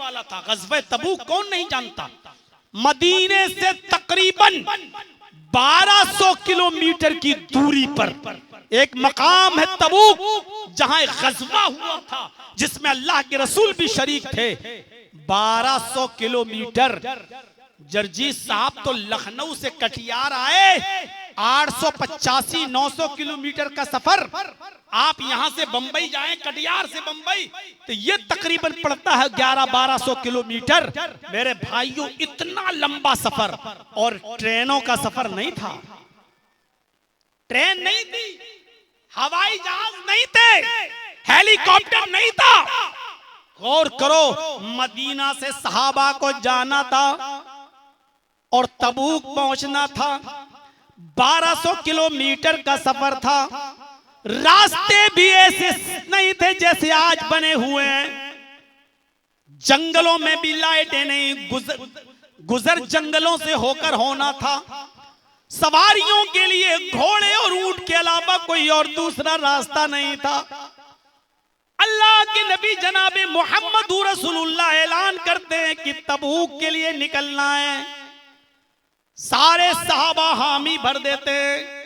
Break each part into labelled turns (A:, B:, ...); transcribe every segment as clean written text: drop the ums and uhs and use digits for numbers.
A: वाला था। ग़ज़वा तबूक कौन नहीं जानता। मदीने से तकरीबन 1200 किलोमीटर की दूरी पर एक मकाम है तबूक, जहां ग़ज़वा हुआ था जिसमें अल्लाह के रसूल भी शरीक थे। 1200 किलोमीटर। जर्जी साहब तो लखनऊ से कटिहार आए, 885-900 किलोमीटर का सफर। आप यहां से बंबई जाएं, कटिहार से बंबई, तो ये तकरीबन पड़ता है 1100-1200 किलोमीटर। मेरे भाइयों, इतना लंबा सफर, और ट्रेनों का सफर नहीं था। ट्रेन नहीं थी, हवाई जहाज नहीं थे, हेलीकॉप्टर नहीं था। गौर करो, मदीना से सहाबा को जाना था और तबूक पहुंचना था। 1200 किलोमीटर का सफर था। रास्ते भी ऐसे नहीं थे जैसे आज बने हुए हैं। जंगलों में भी लाइटें नहीं, गुजर जंगलों से होकर होना था। सवारियों के लिए घोड़े और ऊंट के अलावा कोई और दूसरा रास्ता नहीं था। अल्लाह के नबी जनाबे मोहम्मद रसूलुल्लाह ऐलान करते हैं कि तबूक के लिए निकलना है। सारे सहाबा हामी भर देते हैं।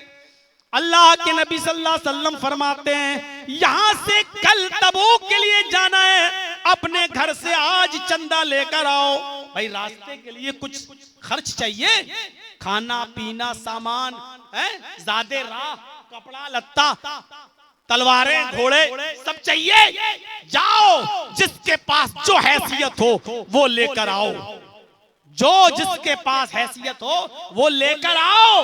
A: अल्लाह के नबी सल्लल्लाहु अलैहि वसल्लम फरमाते हैं, यहां से कल तबूक के लिए जाना है, अपने घर से आज चंदा लेकर आओ। भाई, रास्ते के लिए कुछ खर्च चाहिए, खाना पीना सामान है, ज़ादे राह, कपड़ा लत्ता, तलवारें घोड़े सब चाहिए। जाओ, जिसके पास जो हैसियत हो वो लेकर आओ, जो जिसके पास हैसियत हो वो लेकर आओ।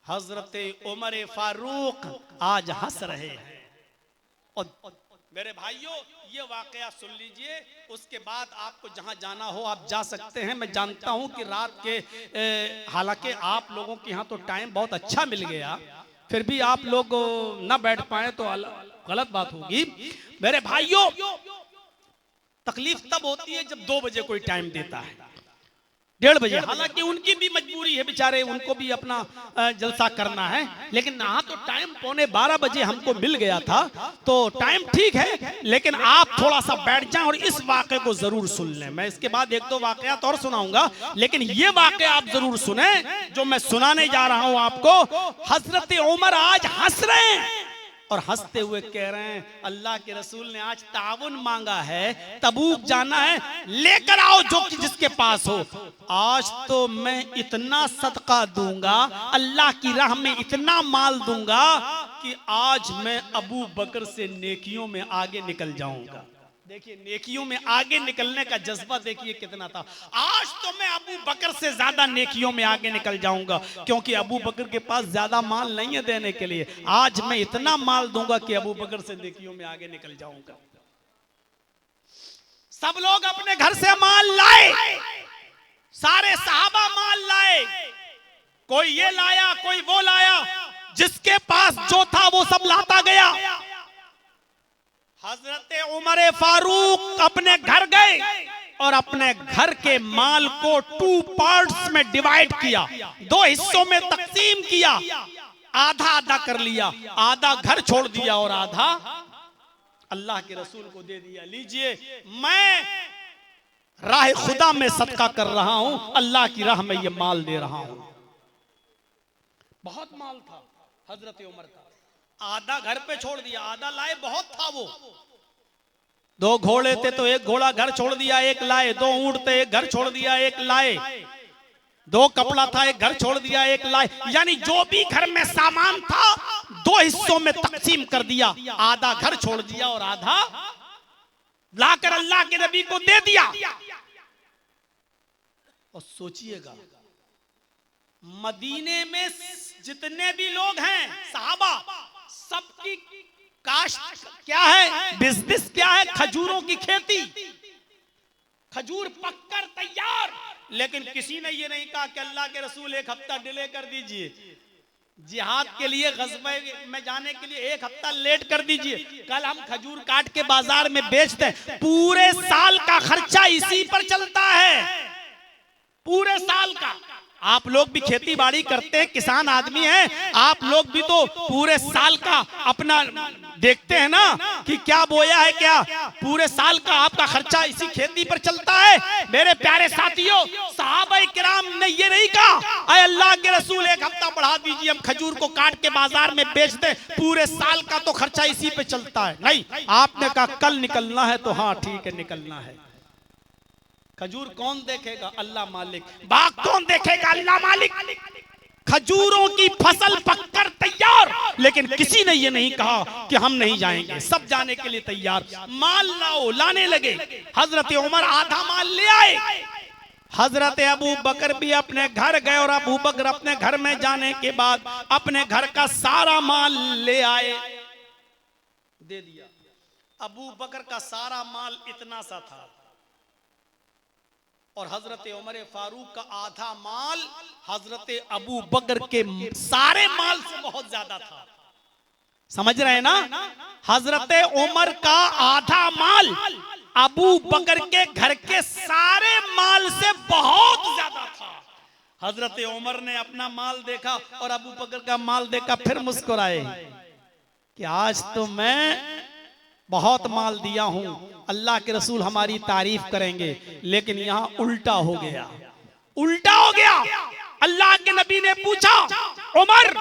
A: हजरत उमर फारूक आज हंस रहे हैं। और मेरे भाइयों, ये वाकया सुन लीजिए, उसके बाद आपको जहां जाना हो आप जा सकते हैं। मैं जानता हूं कि रात के हालांकि आप लोगों के यहाँ तो टाइम बहुत अच्छा मिल गया, फिर भी आप लोग ना बैठ पाए तो गलत बात होगी। मेरे भाइयों, तकलीफ तब होती है जब 2 बजे कोई टाइम देता है, 1:30 बजे। हालांकि उनकी भी मजबूरी है बेचारे, उनको भी अपना जलसा करना है, लेकिन ना तो टाइम 11:15 बजे हमको मिल गया था, तो टाइम ठीक है, लेकिन आप थोड़ा सा बैठ जाएं और इस वाक़े को जरूर सुन लें। मैं इसके बाद 1-2 वाक़यात और सुनाऊंगा, लेकिन ये वाक़े आप जरूर सुने जो मैं सुनाने जा रहा हूं आपको। हजरत उमर आज हंस रहे हैं और हंसते हुए कह रहे हैं, अल्लाह के रसूल ने आज ताउन मांगा है, तबूक जाना है, लेकर आओ जो कि जिसके पास हो। आज तो मैं इतना सदका दूंगा, अल्लाह की राह में इतना माल दूंगा कि आज मैं अबू बकर से नेकियों में आगे निकल जाऊंगा। देखिए, नेकियों में आगे निकलने का जज्बा देखिए कितना था। आज तो मैं अबू बकर से ज्यादा नेकियों में आगे निकल जाऊंगा, क्योंकि अबू बकर के पास ज्यादा माल नहीं है देने के लिए। आज मैं इतना माल दूंगा कि अबू बकर से नेकियों में आगे निकल जाऊंगा। सब लोग अपने घर से माल लाए, सारे सहाबा माल लाए, कोई ये लाया कोई वो लाया, जिसके पास जो था वो सब लाता गया। हजरत उमर फारूक अपने घर गए और अपने घर के माल को 2 पार्ट्स में डिवाइड किया, 2 हिस्सों में तकसीम किया, आधा आधा कर लिया, आधा घर छोड़ दिया और आधा अल्लाह के रसूल को दे दिया। लीजिए, मैं राह खुदा में सदका कर रहा हूं, अल्लाह की राह में ये माल दे रहा हूं। बहुत माल था हजरत उमर का, आधा घर पे छोड़ दिया, आधा लाए, बहुत था वो। 2 घोड़े थे तो 1 घोड़ा घर छोड़ दिया, 1 लाए। 2 ऊंट थे, 1 घर छोड़ दिया, 1 लाए। 2 कपड़ा था, 1 घर छोड़ दिया, 1 लाए। यानी जो भी घर में सामान था 2 हिस्सों में तकसीम कर दिया, आधा घर छोड़ दिया और आधा लाकर अल्लाह के नबी को दे दिया। और सोचिएगा, मदीने में जितने भी लोग हैं सहाबा, सबकी काश्त क्या है, बिजनेस क्या है, खजूरों की खेती, खजूर पककर तैयार। लेकिन किसी ने ये नहीं कहा कि अल्लाह के रसूल 1 हफ्ता डिले कर दीजिए, जिहाद के लिए ग़ज़वा में जाने के लिए 1 हफ्ता लेट कर दीजिए, कल हम खजूर काट के बाजार में बेचते हैं। पूरे साल का खर्चा इसी पर चलता है, पूरे साल का। आप लोग भी खेती बाड़ी करते हैं, किसान आदमी हैं, आप लोग भी तो पूरे साल का अपना देखते हैं ना कि क्या बोया है, क्या पूरे साल का आपका खर्चा इसी खेती पर चलता है। मेरे प्यारे साथियों, सहाबाए किराम ने ये नहीं कहा अय अल्लाह के रसूल एक हफ्ता बढ़ा दीजिए, हम खजूर को काट के बाजार में बेच दें, पूरे साल का तो खर्चा इसी पे चलता है। नहीं, आपने कहा कल निकलना है तो हाँ ठीक है निकलना है। खजूर कौन देखेगा? अल्लाह मालिक। बाग कौन देखेगा? अल्लाह मालिक। खजूरों की फसल पककर तैयार, लेकिन किसी ने ये नहीं कहा कि हम नहीं जाएंगे, सब जाने के लिए तैयार। माल लाओ, लाने लगे। हजरत उमर आधा माल ले आए। हजरत अबू बकर भी अपने घर गए और अबू बकर अपने घर में जाने के बाद अपने घर का सारा माल ले आए, दे दिया। अबू बकर का सारा माल इतना सा था और हजरत उमर फारूक का आधा माल हजरत अबू बकर के सारे माल से बहुत ज्यादा था। समझ रहे हैं ना? हजरत उमर का आधा माल अबू बकर के घर के सारे माल से बहुत ज्यादा था। हजरत उमर ने अपना माल देखा और अबू बकर का माल देखा, फिर मुस्कुराए कि आज तो मैं बहुत माल दिया हूं, अल्लाह के रसूल हमारी तारीफ करेंगे। लेकिन यहां उल्टा हो गया, उल्टा हो गया। अल्लाह के नबी ने पूछा, उमर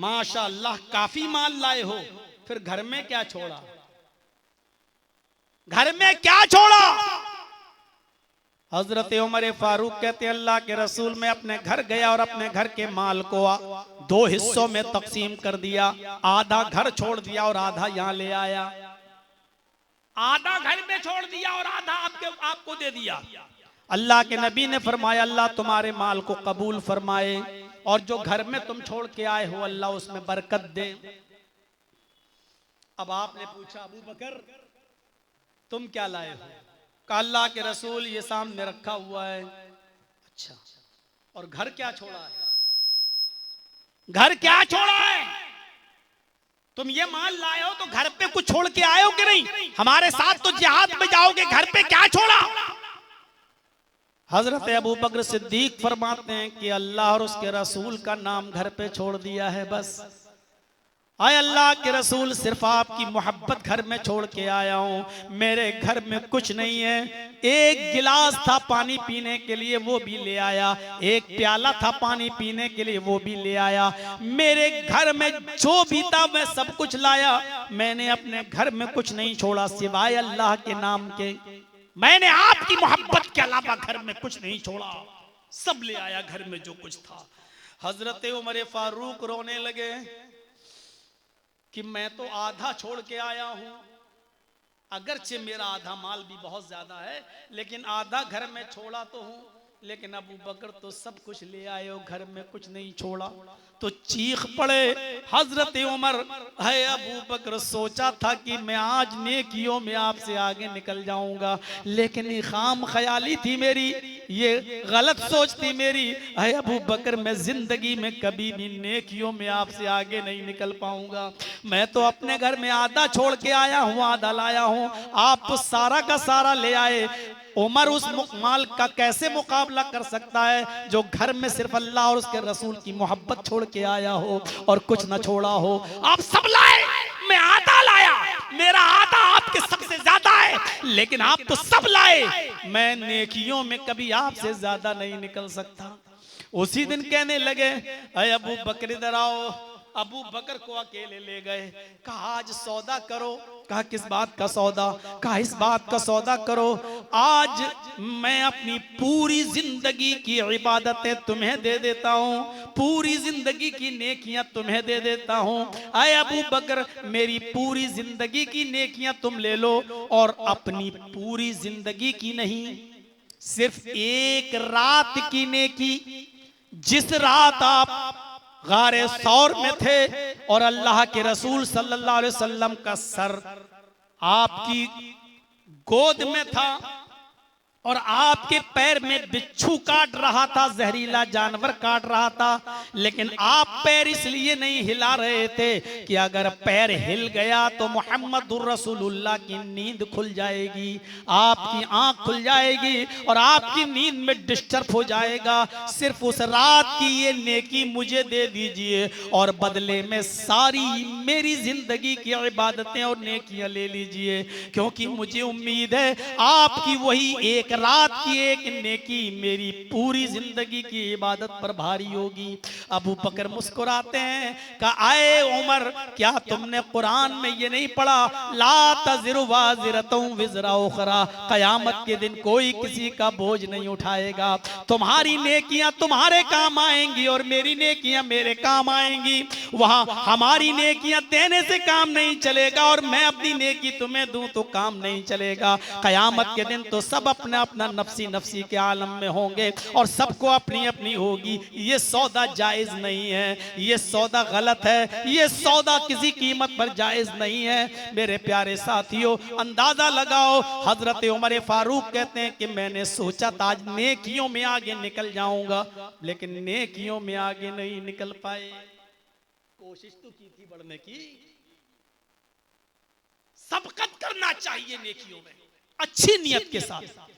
A: माशाअल्लाह काफी माल लाए हो, फिर घर में क्या छोड़ा? घर में क्या छोड़ा? हजरत उमर फारूक कहते अल्लाह के रसूल, मैं अपने घर गया और अपने घर के माल को 2 हिस्सों में तकसीम कर दिया। आधा घर छोड़ दिया और आधा यहां ले आया। आधा घर में छोड़ दिया और आधा आपको दे दिया। अल्लाह के नबी ने फरमाया अल्लाह तुम्हारे माल को कबूल फरमाए और जो घर में तुम छोड़ के आए हो अल्लाह उसमें बरकत दे। अब आपने पूछा अबू बकर तुम क्या लाए हो? कहा अल्लाह के रसूल ये सामने रखा हुआ है। अच्छा, और घर क्या छोड़ा है? घर क्या छोड़ा है? तुम ये माल लाए हो तो घर पे कुछ छोड़ के आए हो कि नहीं? हमारे साथ तो जिहाद में जाओगे, घर पे क्या छोड़ा? हजरत अबू बकर सिद्दीक फरमाते हैं कि अल्लाह और उसके रसूल का नाम घर पे छोड़ दिया है बस। आए अल्लाह के रसूल, सिर्फ आपकी मोहब्बत घर में छोड़ के आया हूं, मेरे घर में कुछ नहीं है। एक गिलास था पानी पीने के लिए वो भी ले आया, एक प्याला था पानी पीने के लिए वो भी ले आया। मेरे घर में जो भी था मैं सब कुछ लाया, मैंने अपने घर में कुछ नहीं छोड़ा सिवाय अल्लाह के नाम के। मैंने आपकी मोहब्बत के अलावा घर में कुछ नहीं छोड़ा, सब ले आया घर में जो कुछ था। हजरत उमर फारूक रोने लगे कि मैं तो आधा छोड़ के आया हूं, अगरचे मेरा आधा माल भी बहुत ज्यादा है लेकिन आधा घर में छोड़ा तो हूं, लेकिन अबू बकर तो सब कुछ ले आए हो, घर में कुछ नहीं छोड़ा। तो चीख पड़े हजरत उमर, है अबू बकर सोचा था कि मैं आज नेकियों में आपसे आगे निकल जाऊंगा, लेकिन ये खाम ख्याली थी मेरी, ये गलत सोच थी मेरी। है अबू बकर मैं जिंदगी में कभी भी नेकियों में आपसे आगे नहीं निकल पाऊंगा। मैं तो अपने घर में आधा छोड़ के आया हूँ, आधा लाया हूँ, आप तो सारा का सारा ले आए। उमर उस माल का कैसे मुकाबला कर सकता है जो घर में सिर्फ अल्लाह और उसके रसूल की मोहब्बत छोड़ के आया हो और कुछ न छोड़ा हो। आप सब लाए, मैं आधा लाया, मेरा आधा आपके सबसे ज्यादा है, लेकिन आप तो सब लाए, मैं नेकियों में कभी आपसे ज्यादा नहीं निकल सकता। उसी दिन कहने लगे, अरे अबू बकर इधर आओ। अबू बकर को अकेले ले गए, कहा आज सौदा करो। कहा किस बात का सौदा? कहा इस बात का सौदा करो, आज मैं अपनी पूरी जिंदगी की इबादतें तुम्हें दे देता हूँ, पूरी जिंदगी की नेकियां तुम्हें दे देता हूँ। आए अबू बकर मेरी पूरी जिंदगी की नेकियां तुम ले लो, और अपनी पूरी जिंदगी की नहीं, सिर्फ एक रात की नेकी। जिस रात आप गारे सौर में थे और अल्लाह के रसूल सल्लल्लाहु अलैहि वसल्लम का सर आपकी गोद में था, और आपके पैर में बिच्छू काट रहा था, जहरीला जानवर काट रहा था, लेकिन आप पैर इसलिए नहीं हिला रहे थे कि अगर पैर हिल गया तो मोहम्मदुर रसूलुल्लाह की नींद खुल जाएगी, आपकी आंख खुल जाएगी और आपकी नींद में डिस्टर्ब हो जाएगा। सिर्फ उस रात की ये नेकी मुझे दे दीजिए और बदले में सारी मेरी जिंदगी की इबादतें और नेकियां ले लीजिए, क्योंकि मुझे उम्मीद है आपकी वही एक रात की एक नेकी मेरी पूरी जिंदगी की इबादत पर भारी होगी। अबू बकर मुस्कुराते हैं, कहा आए उमर, क्या तुमने कुरान में ये नहीं पढ़ा, ला तज़िरु वाज़िरतुम विज़रा उख़रा, क़यामत के दिन कोई किसी का बोझ नहीं उठाएगा। तुम्हारी नेकियां तुम्हारे काम आएंगी और मेरी नेकियां मेरे काम आएंगी। वहां हमारी नेकियां देने से काम नहीं चलेगा और मैं अपनी नेकी तुम्हें दूं तो काम नहीं चलेगा। क़यामत के दिन तो सब अपना अपना नफसी नफसी के आलम में होंगे और सबको अपनी अपनी होगी। ये सौदा जायज नहीं है, ये सौदा गलत है, ये सौदा किसी कीमत पर जायज नहीं है। मेरे प्यारे साथियों, अंदाजा लगाओ, हजरत उमर फारूक कहते हैं कि मैंने सोचा था आज नेकियों में आगे निकल जाऊंगा, लेकिन नेकियों में आगे नहीं निकल पाए। कोशिश तो की थी बढ़ने की, सबकत करना चाहिए नेकियों में अच्छी नियत के साथ।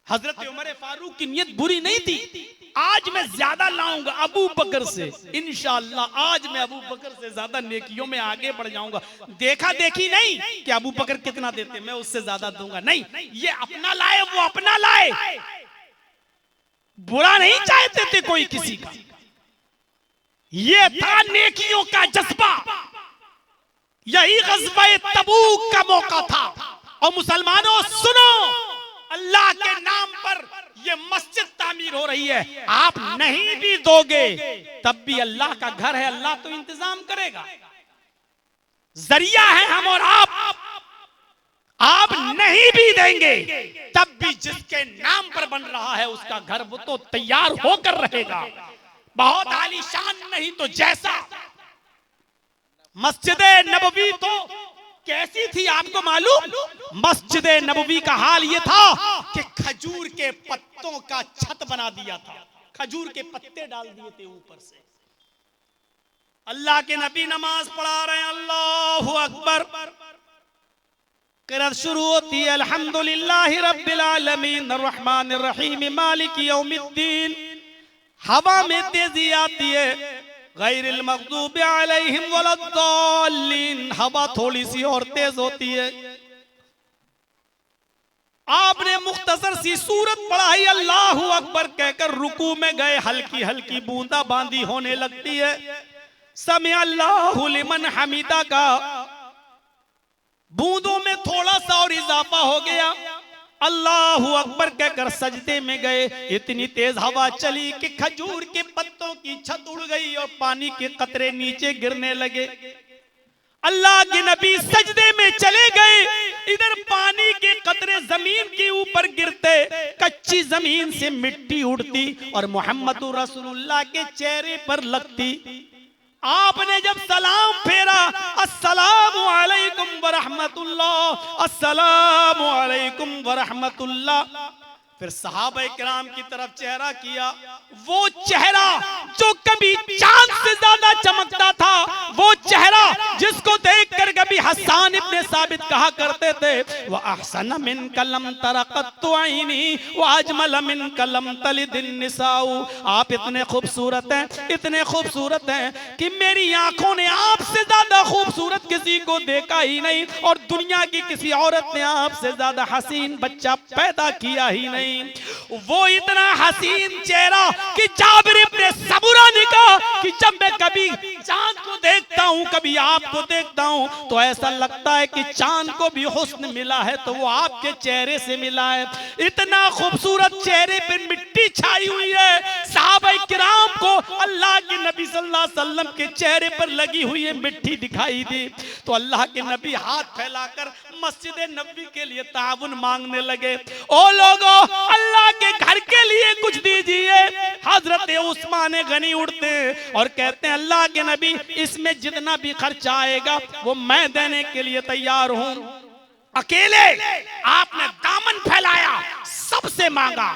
A: हजरत उमर फारूक की नियत बुरी नहीं थी। आज मैं ज्यादा लाऊंगा अबू बकर से, इंशाअल्लाह आज मैं अबू बकर से ज्यादा नेकियों में आगे बढ़ जाऊंगा। देखा देखी नहीं कि अबू बकर कितना देते मैं उससे ज्यादा दूंगा, नहीं, ये अपना लाए वो अपना लाए, बुरा नहीं चाहते थे कोई किसी का। ये था नेकियों का जज्बा। यही ग़ज़वा तबूक का मौका था। और मुसलमानों सुनो, अल्लाह के नाम पर ये मस्जिद तामीर हो रही है, आप नहीं भी दोगे तब भी अल्लाह का घर है, अल्लाह तो इंतजाम करेगा। जरिया है हम और आप नहीं भी देंगे तब भी जिसके नाम पर बन रहा है उसका घर वो तो तैयार होकर रहेगा। बहुत आलीशान नहीं तो जैसा मस्जिद नबवी तो कैसी थी आपको मालूम? मस्जिद नबवी का हाल ये था कि खजूर के पत्तों का छत बना दिया था, खजूर के पत्ते डाल दिए थे ऊपर से। अल्लाह के नबी नमाज पढ़ा रहे हैं, अल्लाहु अकबर, क़िरात शुरू होती है, अल्हम्दुलिल्लाहि रब्बिल आलमीन अर्रहमानिर रहीम मालिकी यौमिद्दीन। हवा में तेजी आती है, गैरिल मग़दूबि अलैहिम वलद्दाल्लीन, हवा थोड़ी सी और तेज होती है। आपने मुख्तसर सी सूरत पढ़ाई, अल्लाहु अकबर कहकर रुकू में गए, हल्की हल्की बूंदा बांदी होने लगती है। समिअ अल्लाहु लिमन हमीदा का बूंदों में थोड़ा सा और इजाफा हो गया। अल्लाहु अकबर कहकर सजदे में गए। इतनी तेज हवा चली कि खजूर के पत्तों की छत उड़ गई और पानी के कतरे नीचे गिरने लगे। अल्लाह के नबी सजदे में चले गए, इधर पानी के कतरे जमीन के ऊपर गिरते, कच्ची जमीन से मिट्टी उड़ती और मोहम्मदुर रसूलुल्लाह के चेहरे पर लगती। आपने जब सलाम फेरा, अस्सलामु अलैकुम वरहमतुल्लाह, अस्सलामु अलैकुम वरहमतुल्लाह, फिर सहाबा किराम की तरफ चेहरा किया। वो चेहरा जो कभी चांद से ज्यादा चमकता था, वो चेहरा जिसको देखकर कभी हसन इब्ने साबित कहा करते थे, वह अहसन मिन कलम तरक़त ऐनी व अजमल मिन कलम तलिदिन निसाउ। आप इतने खूबसूरत हैं, इतने खूबसूरत हैं कि मेरी आंखों ने आपसे ज्यादा खूबसूरत किसी को देखा ही नहीं और दुनिया की किसी औरत ने आपसे ज्यादा हसीन बच्चा पैदा किया ही नहीं। वो इतना हसीन चेहरा कि जाबिर इब्ने सबुरा ने कहा कि जब मैं कभी चांद को देखता हूं, कभी आपको देखता हूं, तो ऐसा लगता है कि चांद को भी हुस्न मिला है तो वो आपके चेहरे से मिला है। इतना खूबसूरत चेहरे पे मिट्टी छाई हुई है। सहाबा किराम को अल्लाह के नबी सल्लल्लाहु अलैहि वसल्लम के चेहरे पर लगी हुई है मिट्टी दिखाई दी तो अल्लाह के नबी हाथ फैलाकर मस्जिद नबवी के लिए ताउन मांगने लगे। ओ लोगों, अल्लाह के घर के लिए कुछ दीजिए। हजरत उस्मान गनी उठते हैं और कहते हैं अल्लाह के नबी, इसमें जितना भी खर्चा आएगा वो मैं देने के लिए तैयार हूं। अकेले आपने दामन फैलाया सबसे मांगा,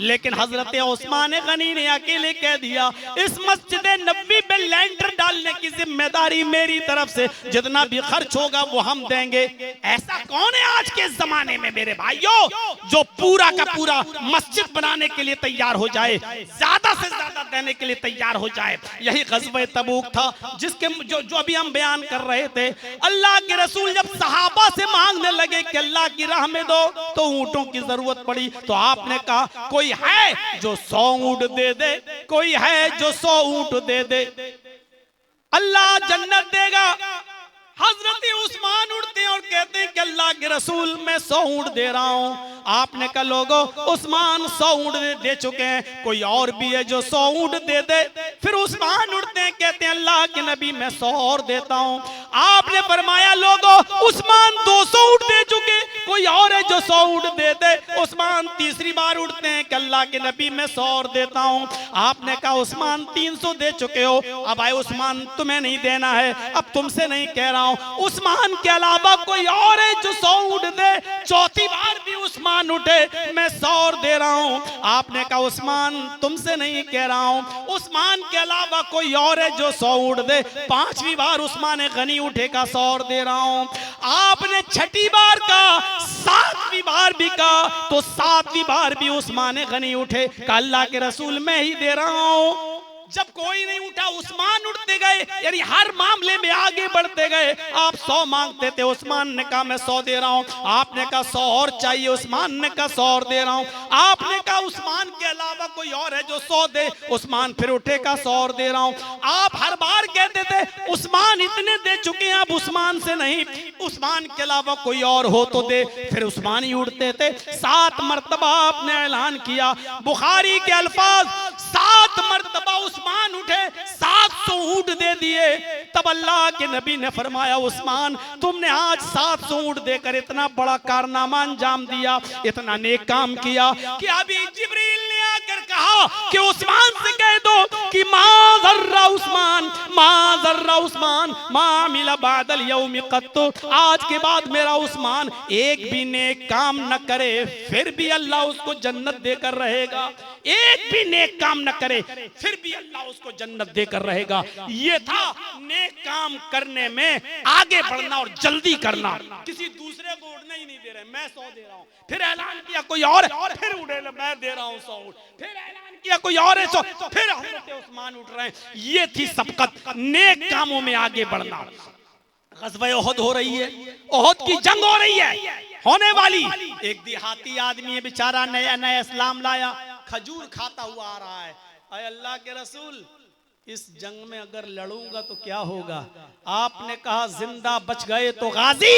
A: लेकिन हजरत उस्मान गनी ने अकेले कह दिया इस मस्जिद नबी पे लैंटर डालने की जिम्मेदारी मेरी तरफ से, जितना भी खर्च होगा वो हम देंगे। ऐसा कौन है आज के जमाने में मेरे भाइयों जो पूरा का पूरा मस्जिद बनाने के लिए तैयार हो जाए, ज्यादा से ज्यादा देने के लिए तैयार हो जाए। यही ग़ज़वा तबूक था जिसके जो अभी हम बयान कर रहे थे। अल्लाह के रसूल जब सहाबा से मांगने लगे कि अल्लाह की राह में दो, तो ऊंटों की जरूरत पड़ी, तो आपने कहा कोई है जो 100 ऊंट दे दे, कोई है जो 100 ऊंट दे दे, अल्लाह जन्नत देगा। हजरत उस्मान उठते और कहते हैं कि अल्लाह के रसूल मैं 100 ऊंट दे रहा हूं। आपने कहा लोगों उस्मान 100 ऊंट दे चुके हैं, कोई और भी है जो 100 ऊंट दे दे। फिर उस्मान उठते हैं कहते हैं अल्लाह के नबी मैं 100 और देता हूं। आपने फरमाया लोगों उस्मान 200 ऊंट दे चुके, कोई और है जो 100 ऊंट दे दे। उस्मान तीसरी बार उठते हैं कि अल्लाह के नबी मैं 100 और देता हूं। आपने कहा उस्मान 300 दे चुके हो, अब आए उस्मान तुम्हें नहीं देना है, अब तुमसे नहीं कह रहा हूं, उस्मान के अलावा कोई और है जो 100 ऊंट दे। चौथी बार भी उस्मान उठे मैं 100 और दे रहा हूं। आपने कहा उस्मान तुमसे नहीं कह रहा हूं, उस्मान के अलावा कोई और है जो 100 ऊंट दे। पांचवी बार उस्मान गनी उठेगा 100 और दे रहा हूं। आपने छठी बार कहा, सातवीं बार भी कहा, तो सातवीं बार भी उस्मान गनी उठे, कहा अल्लाह के रसूल मैं ही दे रहा हूं। जब कोई नहीं उठा उस्मान उठते गए, यानी हर मामले में आगे बढ़ते गए। आप 100 मांगते थे, उस्मान ने कहा मैं 100 दे रहा हूं। आपने कहा 100 और चाहिए, उस्मान ने कहा 100 और दे रहा हूं। आपने कहा उस्मान के अलावा कोई और है जो 100 दे, उस्मान फिर उठेगा 100 और दे रहा हूं। आप हर बार कहते थे उस्मान इतने दे चुके हैं, अब उस्मान से नहीं, उस्मान के अलावा कोई और हो तो दे, फिर उस्मान ही उठते थे। 7 मरतबा आपने ऐलान किया, बुखारी के अल्फाज 7 मरतबा उस्मान उठे, 700 ऊंट दे दिए। तब अल्लाह के नबी ने फरमाया उस्मान तुमने आज 700 ऊंट देकर इतना बड़ा कारनामा अंजाम दिया, इतना नेक काम किया कि अभी जिब्रील ने आकर कहा कि उस्मान से कह दो कि मा ज़र्रा उस्मान, मा ज़र्रा उस्मान मा मिला बादल यौम क़त्तु, आज के बाद मेरा उस्मान एक भी नेक काम न करे फिर भी अल्लाह उसको जन्नत देकर रहेगा। एक भी नेक काम न करे फिर भी अल्लाह उसको जन्नत देकर रहेगा। ये था नेक काम करने में आगे बढ़ना और जल्दी करना। किसी दूसरे को उड़ने ही नहीं दे रहे, मैं 100 दे रहा हूं, फिर ऐलान किया कोई और फिर उड़े मैं दे रहा हूं 100 ऊंट, फिर ऐलान किया कोई और है 100, फिर हजरत उस्मान उठ रहे हैं। ये थी सबकत, नेक कामों में आगे बढ़ना। ग़ज़वा ओहद हो रही है, ओहद की जंग हो रही है, होने वाली। एक देहाती आदमी है बेचारा, नया नया इस्लाम लाया, खजूर खाता हुआ आ रहा है। अरे अल्लाह के रसूल इस जंग में अगर लड़ूंगा तो क्या होगा? आपने कहा जिंदा बच गए तो गाजी,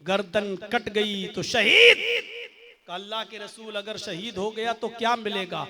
A: गर्दन कट गई तो शहीद। अल्लाह के रसूल अगर शहीद हो गया तो क्या मिलेगा?